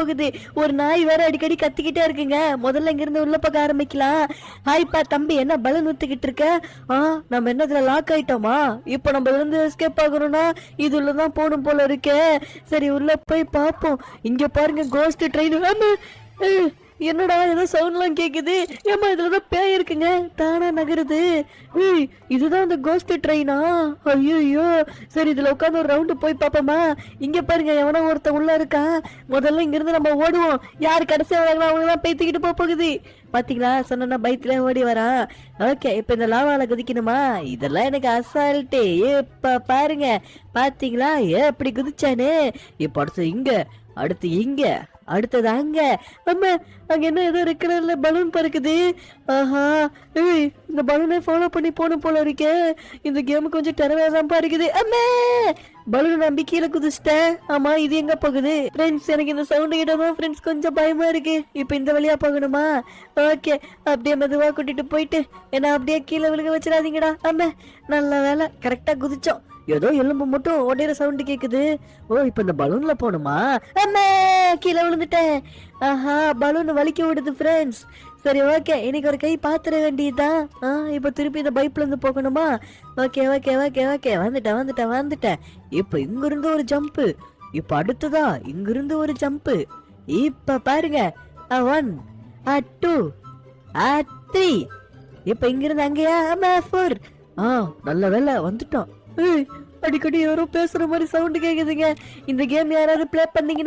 போகுது. ஒரு நாய் வேற அடிக்கடி கத்திக்கிட்டே இருக்குங்க. முதல்ல இங்க இருந்து உள்ள பக்கம் ஆரம்பிக்கலாம். ஹாய்ப்பா தம்பி, என்ன பலூன் ஊத்திக்கிட்டு இருக்க? நம்ம என்ன இதுல லாக் ஆயிட்டோமா? இப்போ நம்ம இதுல இருந்து எஸ்கேப் ஆகணும்னா இது உள்ளதான் போகணும் போல இருக்கே. சரி உள்ள போய் பாப்போம். இங்க பாருங்க கோஸ்ட் ட்ரெயின். என்னடா ஏதோ சவுண்ட்லாம் கேக்குது. ஏமா இதுலதான் பேய் இருக்குங்க, தானா நகருது. இதுதான் அந்த கோஸ்ட் ட்ரெயினா? ஐயோ, சரி இதுல உட்காந்து ஒரு ரவுண்டு போய் பாப்போமா? இங்க பாருங்க எவனோ ஒருத்த உள்ள இருக்கான். முதல்ல இங்க இருந்து நம்ம ஓடுவோம். யாரு கடைசியா வராங்களோ அவங்கதான் பேய் தூக்கிட்டு போகுது. பாத்தீங்களா, சொன்னா பைக்ல ஓடி வரா. ஓகே, இப்ப இந்த லாவால குதிக்கணுமா? இதெல்லாம் எனக்கு அசால்ட்டு. இப்ப பாருங்க, பாத்தீங்களா எப்படி குதிச்சானு. இப்ப அடுத்து இங்க, அடுத்து இங்க, அடுத்தது அங்க. அம்மா, அங்க என்ன ஏதோ ரெக்கலர்ல பலூன் பறக்குது. ஆஹா, இந்த பலூனை ஃபாலோ பண்ணி போன போல இருக்கே. இந்த கேம் கொஞ்சம் டெரராதான் இருக்குது. அம்மா, பலூன் நம்பி கீழே குதிச்சிட்டேன். ஆமா, இது எங்க போகுது? ஃப்ரெண்ட்ஸ், எனக்கு இந்த சவுண்ட் கிட்டதான் ஃப்ரெண்ட்ஸ் கொஞ்சம் பயமா இருக்கு. இப்ப இந்த வழியா போகணுமா? ஓகே, அப்படியே மெதுவா கூட்டிட்டு போயிட்டு என்ன அப்படியே கீழே விழுக வச்சிடாதீங்கடா. அம்மா, நல்ல வேலை, கரெக்டா குதிச்சோம். ஏதோ எலும்பு மட்டும் உடையிற சவுண்ட் கேக்குது. இப்ப இந்த பலூன்ல போணுமா? அம்மா, கீழே விழுந்துட்டேன். ஆஹா, பலூன் வலிக்க விடுது ஃப்ரெண்ட்ஸ். சரி ஓகே, இன்னைக்கு ஒரு கை பாத்துற வேண்டியதுதான். இப்ப திருப்பி இந்த பைப்ல இருந்து போகணுமா? ஓகே ஓகே ஓகே ஓகே, வந்துட்டேன். இப்ப இங்க இருந்து ஒரு ஜம்ப். இப்ப அடுத்ததா இங்க இருந்து ஒரு ஜம்ப். இப்ப பாருங்க, 1 2 3. இப்ப இங்க இருந்து அங்கேயா? 4. நல்ல வேலை வந்துட்டோம். அடிக்கடி யாரோ பேசுற மாதிரி சவுண்ட் கேக்குதுங்க. இந்த கேம் யாராவது பிளே பண்ணீங்கன்னா